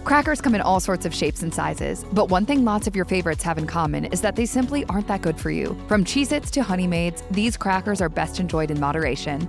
Crackers come in all sorts of shapes and sizes, but one thing lots of your favorites have in common is that they simply aren't that good for you. From Cheez-Its to Honey Maids, these crackers are best enjoyed in moderation.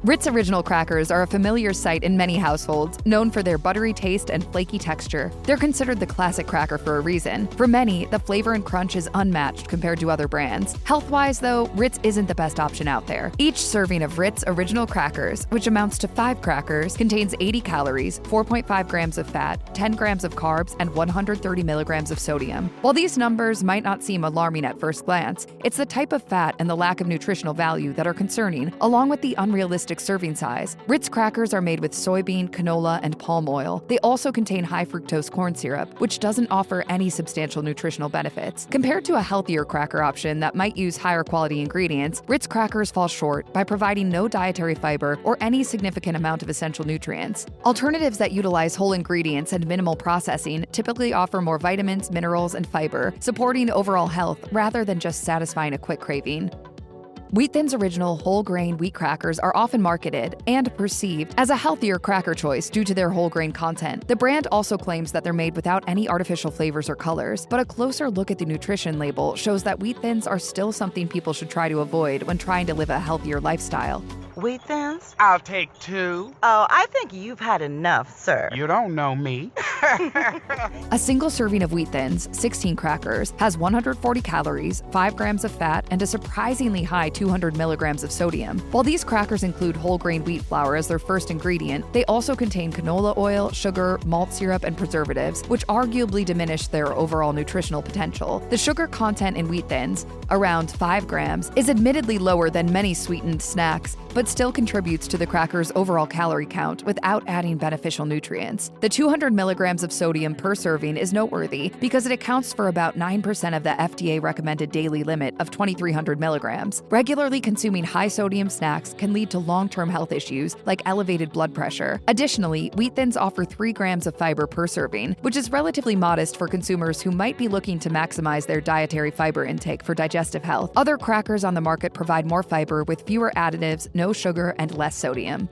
Ritz Original Crackers are a familiar sight in many households, known for their buttery taste and flaky texture. They're considered the classic cracker for a reason. For many, the flavor and crunch is unmatched compared to other brands. Health-wise, though, Ritz isn't the best option out there. Each serving of Ritz Original Crackers, which amounts to 5 crackers, contains 80 calories, 4.5 grams of fat, 10 grams of carbs, and 130 milligrams of sodium. While these numbers might not seem alarming at first glance, it's the type of fat and the lack of nutritional value that are concerning, along with the unrealistic serving size. Ritz crackers are made with soybean, canola, and palm oil. They also contain high fructose corn syrup, which doesn't offer any substantial nutritional benefits. Compared to a healthier cracker option that might use higher quality ingredients, Ritz crackers fall short by providing no dietary fiber or any significant amount of essential nutrients. Alternatives that utilize whole ingredients and minimal processing typically offer more vitamins, minerals, and fiber, supporting overall health rather than just satisfying a quick craving. Wheat Thins Original whole grain wheat crackers are often marketed and perceived as a healthier cracker choice due to their whole grain content. The brand also claims that they're made without any artificial flavors or colors, but a closer look at the nutrition label shows that Wheat Thins are still something people should try to avoid when trying to live a healthier lifestyle. Wheat Thins? I'll take 2. Oh, I think you've had enough, sir. You don't know me. A single serving of Wheat Thins, 16 crackers, has 140 calories, 5 grams of fat, and a surprisingly high 200 milligrams of sodium. While these crackers include whole grain wheat flour as their first ingredient, they also contain canola oil, sugar, malt syrup, and preservatives, which arguably diminish their overall nutritional potential. The sugar content in Wheat Thins, around 5 grams, is admittedly lower than many sweetened snacks, but still contributes to the cracker's overall calorie count without adding beneficial nutrients. The 200 milligrams of sodium per serving is noteworthy because it accounts for about 9% of the FDA-recommended daily limit of 2,300 milligrams. Regularly consuming high-sodium snacks can lead to long-term health issues like elevated blood pressure. Additionally, Wheat Thins offer 3 grams of fiber per serving, which is relatively modest for consumers who might be looking to maximize their dietary fiber intake for digestive health. Other crackers on the market provide more fiber with fewer additives, no sugar, and less sodium.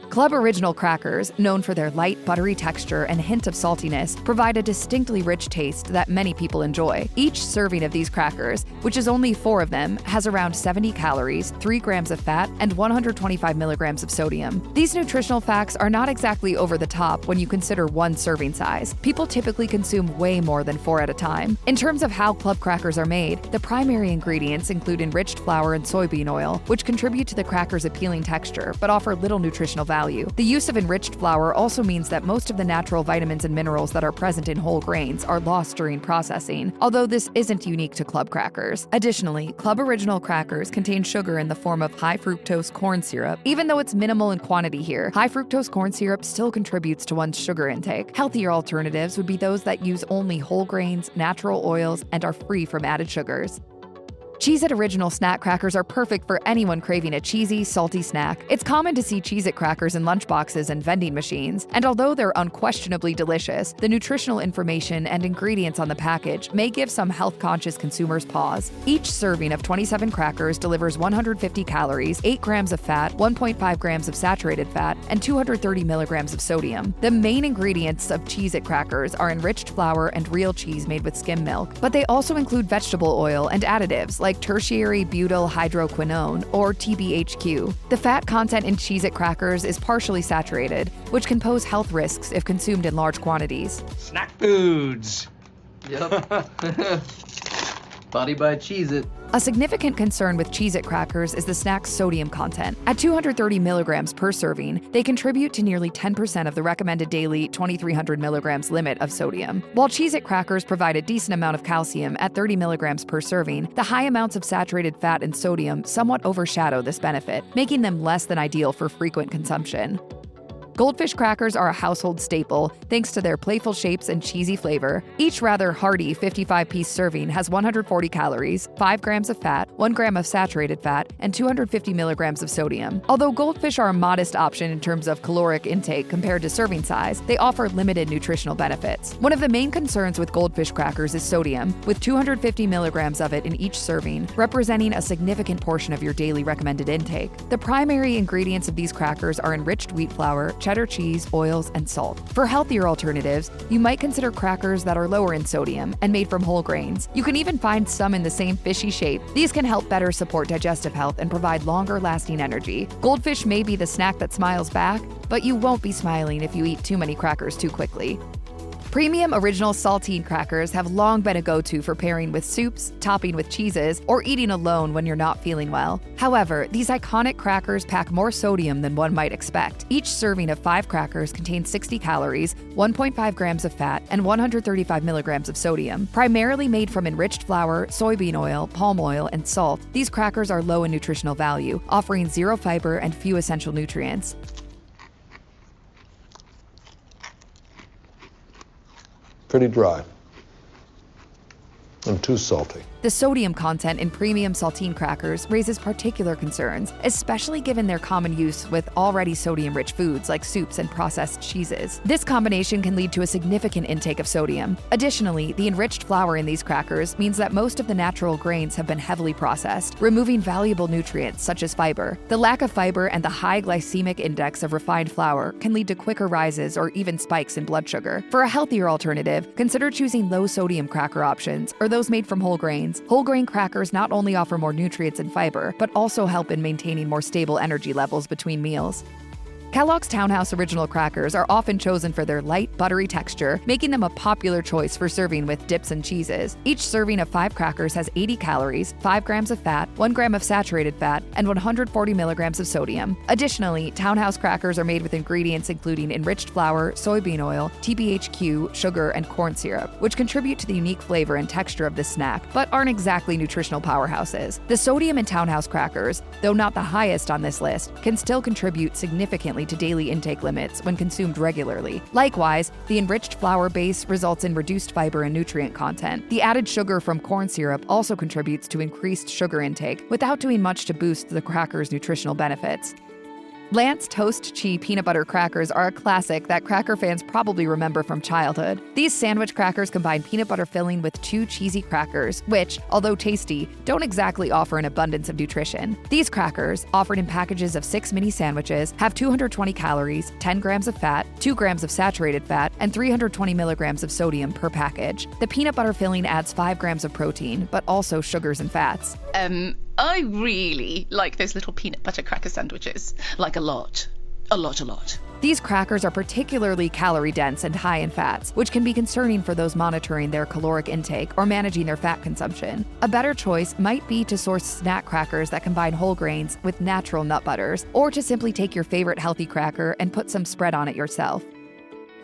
Club Original Crackers, known for their light, buttery texture and hint of saltiness, provide a distinctly rich taste that many people enjoy. Each serving of these crackers, which is only 4 of them, has around 70 calories, 3 grams of fat, and 125 milligrams of sodium. These nutritional facts are not exactly over the top when you consider one serving size. People typically consume way more than 4 at a time. In terms of how club crackers are made, the primary ingredients include enriched flour and soybean oil, which contribute to the cracker's appealing texture but offer little nutritional value. The use of enriched flour also means that most of the natural vitamins and minerals that are present in whole grains are lost during processing, although this isn't unique to club crackers. Additionally, Club Original Crackers contain sugar in the form of high fructose corn syrup. Even though it's minimal in quantity here, high fructose corn syrup still contributes to one's sugar intake. Healthier alternatives would be those that use only whole grains, natural oils, and are free from added sugars. Cheez-It Original Snack Crackers are perfect for anyone craving a cheesy, salty snack. It's common to see Cheez-It crackers in lunchboxes and vending machines, and although they're unquestionably delicious, the nutritional information and ingredients on the package may give some health-conscious consumers pause. Each serving of 27 crackers delivers 150 calories, 8 grams of fat, 1.5 grams of saturated fat, and 230 milligrams of sodium. The main ingredients of Cheez-It crackers are enriched flour and real cheese made with skim milk, but they also include vegetable oil and additives like tertiary butyl hydroquinone, or TBHQ. The fat content in Cheez-It crackers is partially saturated, which can pose health risks if consumed in large quantities. Snack foods. Yep. Body by Cheez-It. A significant concern with Cheez-It crackers is the snack's sodium content. At 230 milligrams per serving, they contribute to nearly 10% of the recommended daily 2,300 milligrams limit of sodium. While Cheez-It crackers provide a decent amount of calcium at 30 milligrams per serving, the high amounts of saturated fat and sodium somewhat overshadow this benefit, making them less than ideal for frequent consumption. Goldfish Crackers are a household staple thanks to their playful shapes and cheesy flavor. Each rather hearty 55-piece serving has 140 calories, 5 grams of fat, 1 gram of saturated fat, and 250 milligrams of sodium. Although goldfish are a modest option in terms of caloric intake compared to serving size, they offer limited nutritional benefits. One of the main concerns with Goldfish Crackers is sodium, with 250 milligrams of it in each serving, representing a significant portion of your daily recommended intake. The primary ingredients of these crackers are enriched wheat flour, cheddar cheese, oils, and salt. For healthier alternatives, you might consider crackers that are lower in sodium and made from whole grains. You can even find some in the same fishy shape. These can help better support digestive health and provide longer-lasting energy. Goldfish may be the snack that smiles back, but you won't be smiling if you eat too many crackers too quickly. Premium Original Saltine crackers have long been a go-to for pairing with soups, topping with cheeses, or eating alone when you're not feeling well. However, these iconic crackers pack more sodium than one might expect. Each serving of 5 crackers contains 60 calories, 1.5 grams of fat, and 135 milligrams of sodium. Primarily made from enriched flour, soybean oil, palm oil, and salt, these crackers are low in nutritional value, offering zero fiber and few essential nutrients. Pretty dry and too salty. The sodium content in premium saltine crackers raises particular concerns, especially given their common use with already sodium-rich foods like soups and processed cheeses. This combination can lead to a significant intake of sodium. Additionally, the enriched flour in these crackers means that most of the natural grains have been heavily processed, removing valuable nutrients such as fiber. The lack of fiber and the high glycemic index of refined flour can lead to quicker rises or even spikes in blood sugar. For a healthier alternative, consider choosing low-sodium cracker options or those made from whole grains. Whole grain crackers not only offer more nutrients and fiber, but also help in maintaining more stable energy levels between meals. Kellogg's Townhouse Original Crackers are often chosen for their light, buttery texture, making them a popular choice for serving with dips and cheeses. Each serving of 5 crackers has 80 calories, 5 grams of fat, 1 gram of saturated fat, and 140 milligrams of sodium. Additionally, Townhouse crackers are made with ingredients including enriched flour, soybean oil, TBHQ, sugar, and corn syrup, which contribute to the unique flavor and texture of this snack, but aren't exactly nutritional powerhouses. The sodium in Townhouse crackers, though not the highest on this list, can still contribute significantly to daily intake limits when consumed regularly. Likewise, the enriched flour base results in reduced fiber and nutrient content. The added sugar from corn syrup also contributes to increased sugar intake without doing much to boost the cracker's nutritional benefits. Lance ToastChee peanut butter crackers are a classic that cracker fans probably remember from childhood. These sandwich crackers combine peanut butter filling with 2 cheesy crackers, which, although tasty, don't exactly offer an abundance of nutrition. These crackers, offered in packages of 6 mini sandwiches, have 220 calories, 10 grams of fat, 2 grams of saturated fat, and 320 milligrams of sodium per package. The peanut butter filling adds 5 grams of protein, but also sugars and fats. I really like those little peanut butter cracker sandwiches. Like a lot. A lot. These crackers are particularly calorie-dense and high in fats, which can be concerning for those monitoring their caloric intake or managing their fat consumption. A better choice might be to source snack crackers that combine whole grains with natural nut butters, or to simply take your favorite healthy cracker and put some spread on it yourself.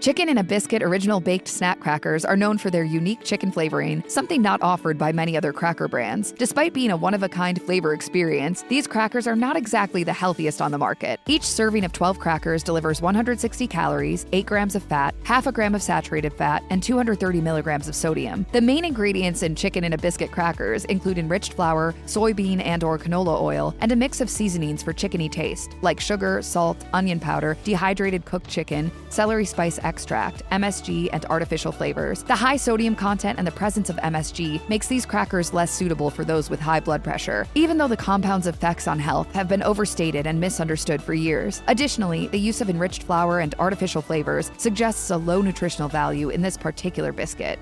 Chicken in a Biskit original baked snack crackers are known for their unique chicken flavoring, something not offered by many other cracker brands. Despite being a one-of-a-kind flavor experience, these crackers are not exactly the healthiest on the market. Each serving of 12 crackers delivers 160 calories, 8 grams of fat, half a gram of saturated fat, and 230 milligrams of sodium. The main ingredients in chicken in a Biskit crackers include enriched flour, soybean and/or canola oil, and a mix of seasonings for chickeny taste, like sugar, salt, onion powder, dehydrated cooked chicken, celery spice extract, MSG, and artificial flavors. The high sodium content and the presence of MSG makes these crackers less suitable for those with high blood pressure, even though the compound's effects on health have been overstated and misunderstood for years. Additionally, the use of enriched flour and artificial flavors suggests a low nutritional value in this particular biscuit.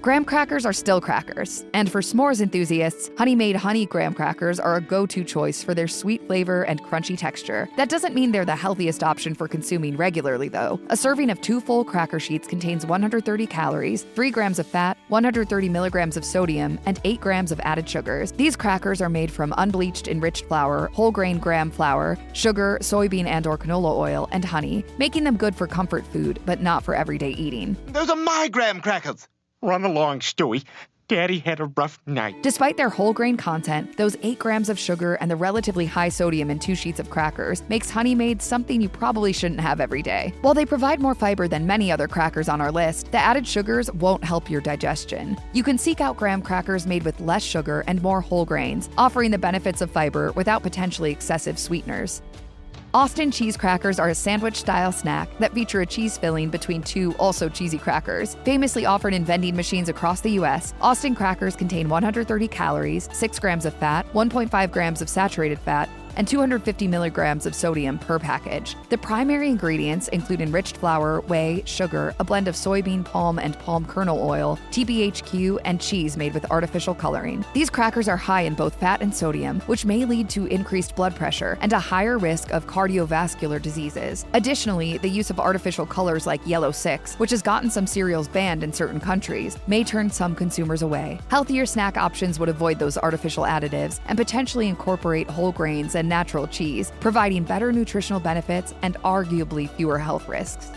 Graham crackers are still crackers, and for s'mores enthusiasts, Honey Maid honey graham crackers are a go-to choice for their sweet flavor and crunchy texture. That doesn't mean they're the healthiest option for consuming regularly, though. A serving of 2 full cracker sheets contains 130 calories, 3 grams of fat, 130 milligrams of sodium, and 8 grams of added sugars. These crackers are made from unbleached enriched flour, whole grain graham flour, sugar, soybean and/or canola oil, and honey, making them good for comfort food, but not for everyday eating. Those are my graham crackers. Run along, Stewie. Daddy had a rough night. Despite their whole grain content, those 8 grams of sugar and the relatively high sodium in 2 sheets of crackers makes Honey Maids something you probably shouldn't have every day. While they provide more fiber than many other crackers on our list, the added sugars won't help your digestion. You can seek out graham crackers made with less sugar and more whole grains, offering the benefits of fiber without potentially excessive sweeteners. Austin cheese crackers are a sandwich-style snack that feature a cheese filling between 2 also cheesy crackers. Famously offered in vending machines across the U.S., Austin crackers contain 130 calories, 6 grams of fat, 1.5 grams of saturated fat, and 250 milligrams of sodium per package. The primary ingredients include enriched flour, whey, sugar, a blend of soybean, palm, and palm kernel oil, TBHQ, and cheese made with artificial coloring. These crackers are high in both fat and sodium, which may lead to increased blood pressure and a higher risk of cardiovascular diseases. Additionally, the use of artificial colors like Yellow 6, which has gotten some cereals banned in certain countries, may turn some consumers away. Healthier snack options would avoid those artificial additives and potentially incorporate whole grains and natural cheese, providing better nutritional benefits and arguably fewer health risks.